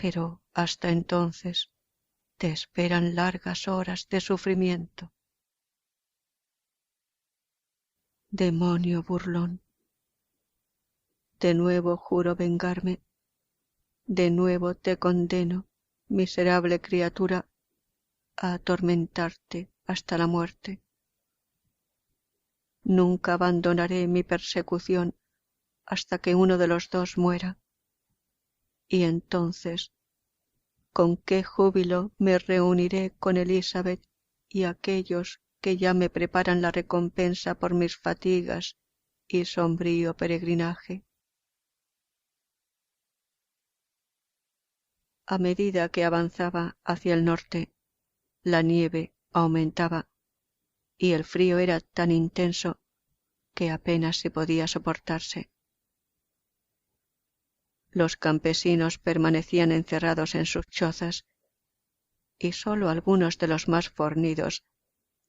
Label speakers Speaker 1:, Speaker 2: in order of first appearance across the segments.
Speaker 1: pero hasta entonces te esperan largas horas de sufrimiento. Demonio burlón, de nuevo juro vengarme, de nuevo te condeno, miserable criatura, a atormentarte hasta la muerte. Nunca abandonaré mi persecución hasta que uno de los dos muera, y entonces, con qué júbilo me reuniré con Elizabeth y aquellos que ya me preparan la recompensa por mis fatigas y sombrío peregrinaje. A medida que avanzaba hacia el norte, la nieve aumentaba y el frío era tan intenso que apenas se podía soportarse. Los campesinos permanecían encerrados en sus chozas y sólo algunos de los más fornidos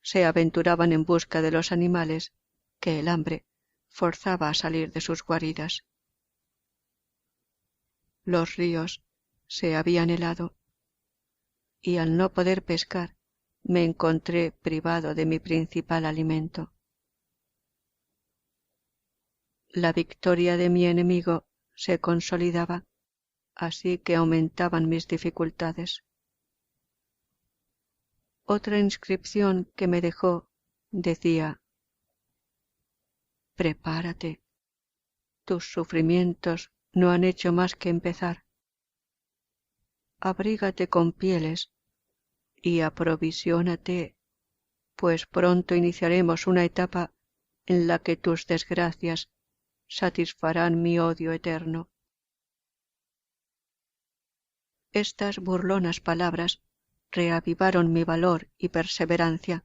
Speaker 1: se aventuraban en busca de los animales que el hambre forzaba a salir de sus guaridas. Los ríos se habían helado y al no poder pescar me encontré privado de mi principal alimento. La victoria de mi enemigo se consolidaba, así que aumentaban mis dificultades. Otra inscripción que me dejó decía: prepárate, tus sufrimientos no han hecho más que empezar. Abrígate con pieles y aprovisionate, pues pronto iniciaremos una etapa en la que tus desgracias satisfarán mi odio eterno. Estas burlonas palabras reavivaron mi valor y perseverancia.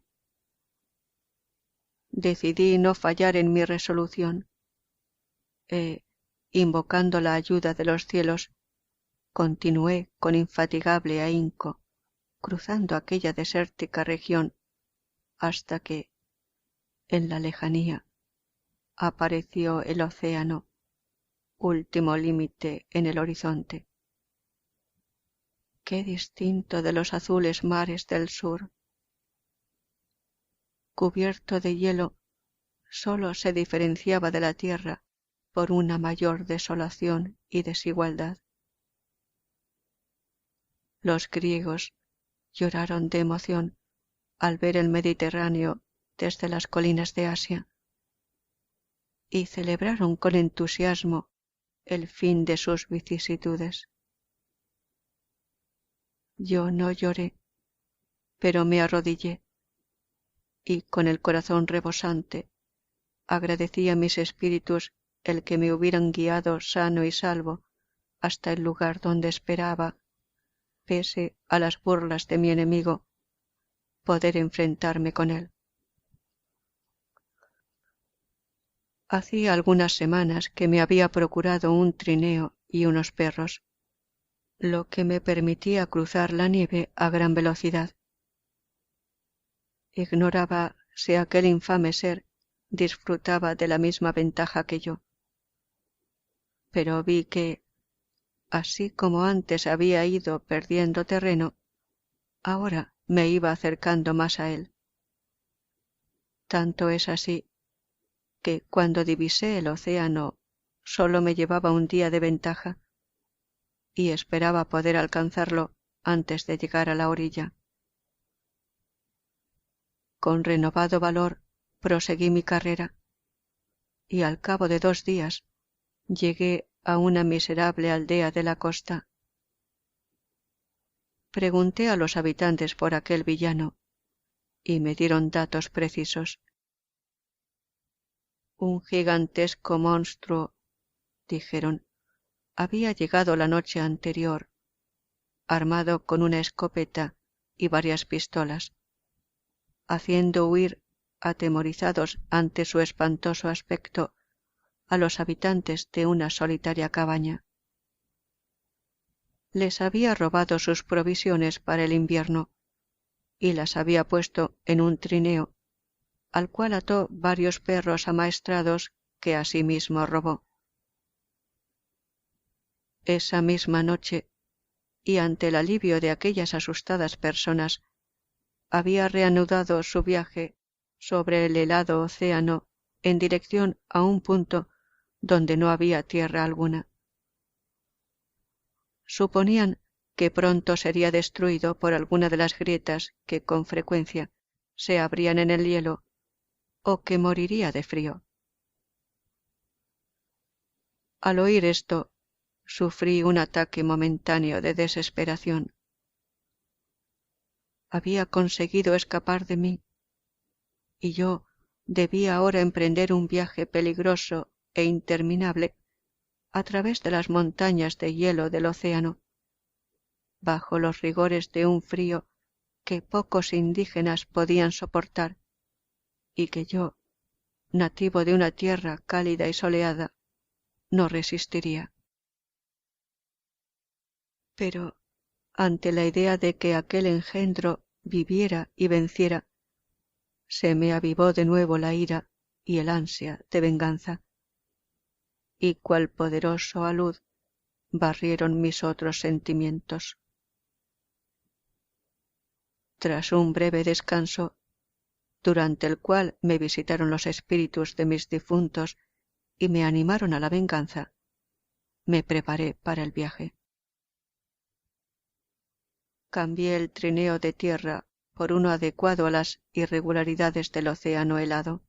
Speaker 1: Decidí no fallar en mi resolución. Invocando la ayuda de los cielos, continué con infatigable ahínco, cruzando aquella desértica región, hasta que, en la lejanía, apareció el océano, último límite en el horizonte. Qué distinto de los azules mares del sur. Cubierto de hielo, sólo se diferenciaba de la tierra por una mayor desolación y desigualdad. Los griegos lloraron de emoción al ver el Mediterráneo desde las colinas de Asia y celebraron con entusiasmo el fin de sus vicisitudes. Yo no lloré, pero me arrodillé y con el corazón rebosante agradecí a mis espíritus el que me hubieran guiado sano y salvo hasta el lugar donde esperaba, pese a las burlas de mi enemigo, poder enfrentarme con él. Hacía algunas semanas que me había procurado un trineo y unos perros, lo que me permitía cruzar la nieve a gran velocidad. Ignoraba si aquel infame ser disfrutaba de la misma ventaja que yo, pero vi que, así como antes había ido perdiendo terreno, ahora me iba acercando más a él. Tanto es así que cuando divisé el océano sólo me llevaba un día de ventaja y esperaba poder alcanzarlo antes de llegar a la orilla. Con renovado valor proseguí mi carrera y al cabo de 2 días llegué a una miserable aldea de la costa. Pregunté a los habitantes por aquel villano y me dieron datos precisos. Un gigantesco monstruo, dijeron, había llegado la noche anterior, armado con una escopeta y varias pistolas, haciendo huir, atemorizados ante su espantoso aspecto, a los habitantes de una solitaria cabaña. Les había robado sus provisiones para el invierno y las había puesto en un trineo, al cual ató varios perros amaestrados que asimismo robó. Esa misma noche y ante el alivio de aquellas asustadas personas, había reanudado su viaje sobre el helado océano en dirección a un punto donde no había tierra alguna. Suponían que pronto sería destruido por alguna de las grietas que con frecuencia se abrían en el hielo, o que moriría de frío. Al oír esto, sufrí un ataque momentáneo de desesperación. Había conseguido escapar de mí, y yo debía ahora emprender un viaje peligroso e interminable a través de las montañas de hielo del océano, bajo los rigores de un frío que pocos indígenas podían soportar, y que yo, nativo de una tierra cálida y soleada, no resistiría. Pero ante la idea de que aquel engendro viviera y venciera, se me avivó de nuevo la ira y el ansia de venganza, y cual poderoso alud barrieron mis otros sentimientos. Tras un breve descanso, durante el cual me visitaron los espíritus de mis difuntos y me animaron a la venganza, me preparé para el viaje. Cambié el trineo de tierra por uno adecuado a las irregularidades del océano helado,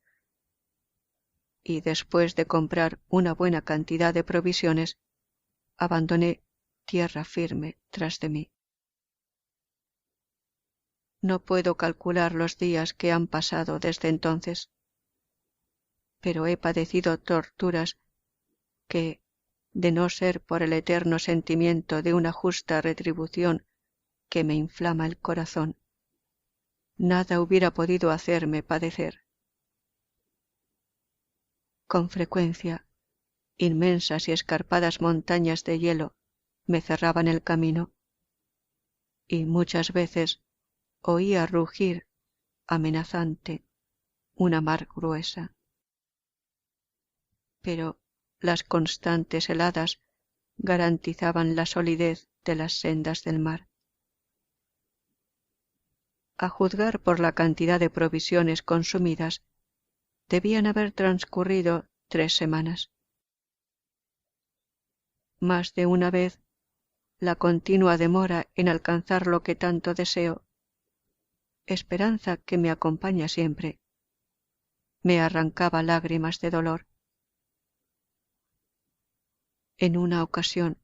Speaker 1: y después de comprar una buena cantidad de provisiones, abandoné tierra firme tras de mí. No puedo calcular los días que han pasado desde entonces, pero he padecido torturas que, de no ser por el eterno sentimiento de una justa retribución que me inflama el corazón, nada hubiera podido hacerme padecer. Con frecuencia, inmensas y escarpadas montañas de hielo me cerraban el camino, y muchas veces oía rugir, amenazante, una mar gruesa. Pero las constantes heladas garantizaban la solidez de las sendas del mar. A juzgar por la cantidad de provisiones consumidas, debían haber transcurrido 3 semanas. Más de una vez, la continua demora en alcanzar lo que tanto deseo, esperanza que me acompaña siempre, me arrancaba lágrimas de dolor. En una ocasión,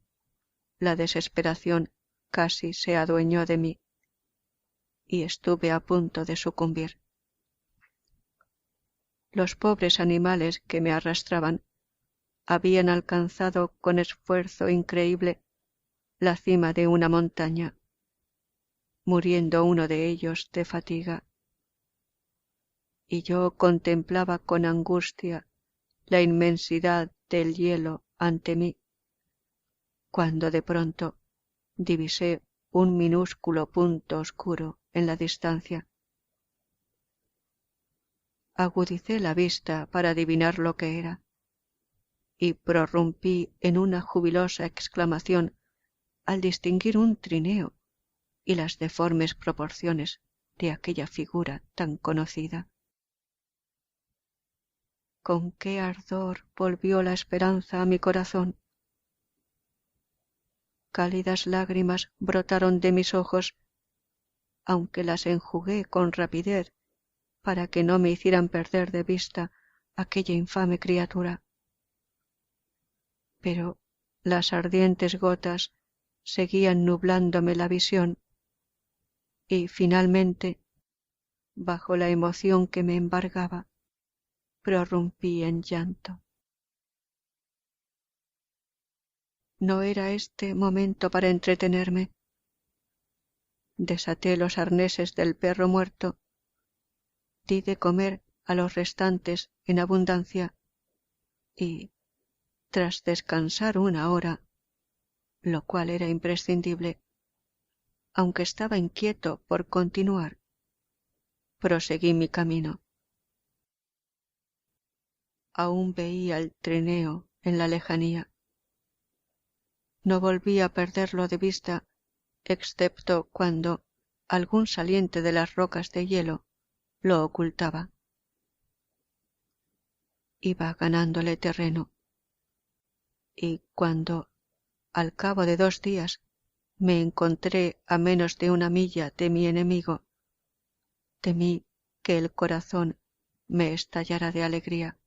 Speaker 1: la desesperación casi se adueñó de mí, y estuve a punto de sucumbir. Los pobres animales que me arrastraban habían alcanzado con esfuerzo increíble la cima de una montaña, muriendo uno de ellos de fatiga, y yo contemplaba con angustia la inmensidad del hielo ante mí, cuando de pronto divisé un minúsculo punto oscuro en la distancia. Agudicé la vista para adivinar lo que era, y prorrumpí en una jubilosa exclamación al distinguir un trineo y las deformes proporciones de aquella figura tan conocida. Con qué ardor volvió la esperanza a mi corazón. Cálidas lágrimas brotaron de mis ojos, aunque las enjugué con rapidez para que no me hicieran perder de vista aquella infame criatura. Pero las ardientes gotas seguían nublándome la visión, y finalmente, bajo la emoción que me embargaba, prorrumpí en llanto. No era este momento para entretenerme. Desaté los arneses del perro muerto, di de comer a los restantes en abundancia y, tras descansar una hora, lo cual era imprescindible, aunque estaba inquieto por continuar, proseguí mi camino. Aún veía el trineo en la lejanía. No volví a perderlo de vista excepto cuando algún saliente de las rocas de hielo lo ocultaba. Iba ganándole terreno, y cuando, al cabo de 2 días, me encontré a menos de 1 milla de mi enemigo, temí que el corazón me estallara de alegría.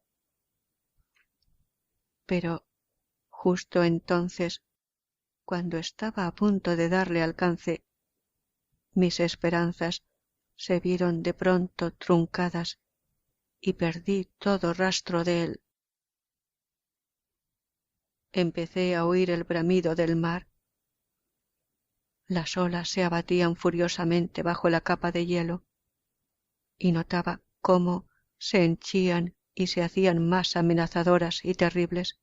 Speaker 1: Pero justo entonces, cuando estaba a punto de darle alcance, mis esperanzas se vieron de pronto truncadas y perdí todo rastro de él. Empecé a oír el bramido del mar. Las olas se abatían furiosamente bajo la capa de hielo, y notaba cómo se henchían y se hacían más amenazadoras y terribles.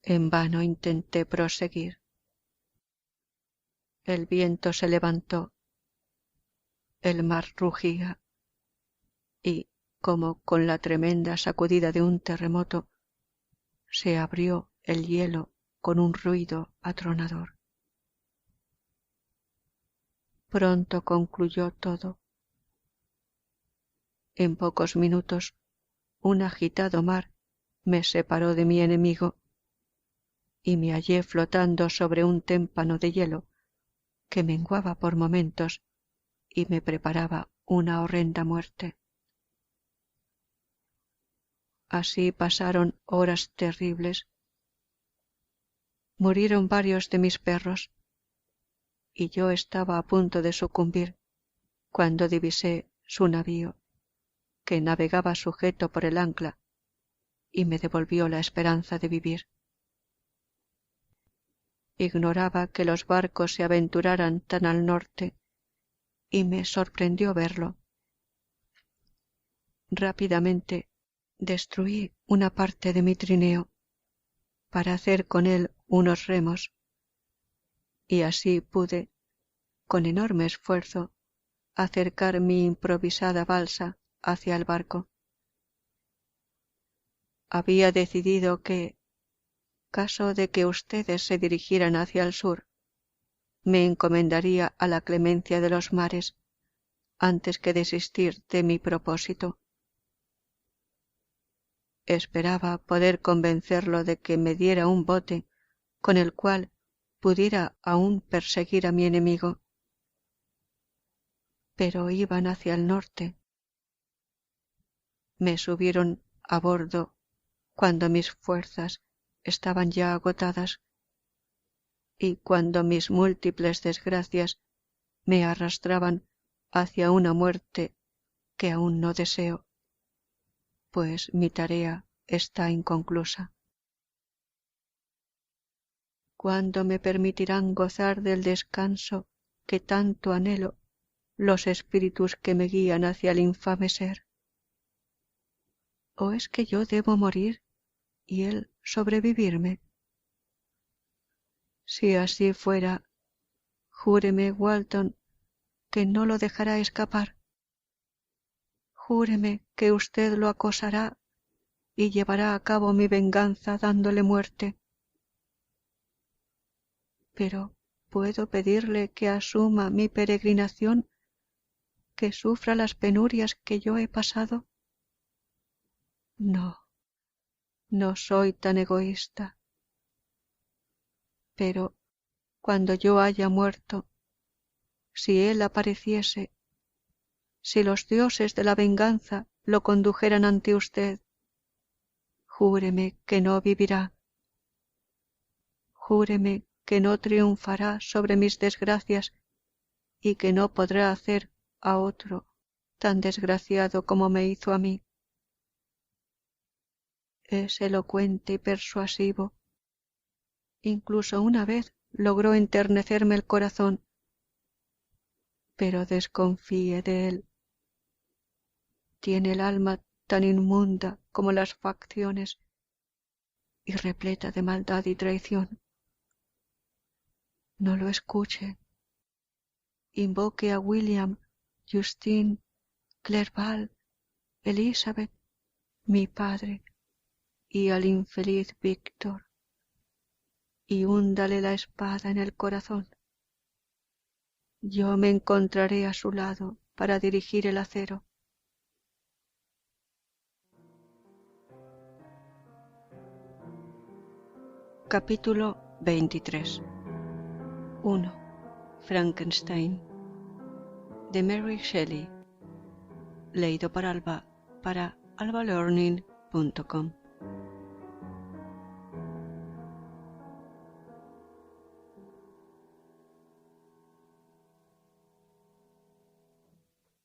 Speaker 1: En vano intenté proseguir. El viento se levantó, el mar rugía, y, como con la tremenda sacudida de un terremoto, se abrió el hielo con un ruido atronador. Pronto concluyó todo. En pocos minutos, un agitado mar me separó de mi enemigo, y me hallé flotando sobre un témpano de hielo que menguaba por momentos y me preparaba una horrenda muerte. Así pasaron horas terribles. Murieron varios de mis perros, y yo estaba a punto de sucumbir cuando divisé su navío, que navegaba sujeto por el ancla, y me devolvió la esperanza de vivir. Ignoraba que los barcos se aventuraran tan al norte, y me sorprendió verlo. Rápidamente destruí una parte de mi trineo para hacer con él unos remos, y así pude, con enorme esfuerzo, acercar mi improvisada balsa hacia el barco. Había decidido que, caso de que ustedes se dirigieran hacia el sur, me encomendaría a la clemencia de los mares antes que desistir de mi propósito. Esperaba poder convencerlo de que me diera un bote con el cual pudiera aún perseguir a mi enemigo. Pero iban hacia el norte. Me subieron a bordo cuando mis fuerzas estaban ya agotadas, y cuando mis múltiples desgracias me arrastraban hacia una muerte que aún no deseo, pues mi tarea está inconclusa. ¿Cuándo me permitirán gozar del descanso que tanto anhelo los espíritus que me guían hacia el infame ser? ¿O es que yo debo morir y él sobrevivirme? Si así fuera, júreme, Walton, que no lo dejará escapar. Júreme que usted lo acosará y llevará a cabo mi venganza dándole muerte. Pero ¿puedo pedirle que asuma mi peregrinación, que sufra las penurias que yo he pasado? No, no soy tan egoísta. Pero cuando yo haya muerto, si él apareciese, si los dioses de la venganza lo condujeran ante usted, júreme que no vivirá. Júreme que no triunfará sobre mis desgracias y que no podrá hacer a otro tan desgraciado como me hizo a mí. Es elocuente y persuasivo. Incluso una vez logró enternecerme el corazón, pero desconfíe de él. Tiene el alma tan inmunda como las facciones y repleta de maldad y traición. No lo escuche. Invoque a William, Justine, Clerval, Elizabeth, mi padre, y al infeliz Víctor, y húndale la espada en el corazón. Yo me encontraré a su lado para dirigir el acero. Capítulo 23. 1. Frankenstein, de Mary Shelley. Leído por Alba para albalearning.com.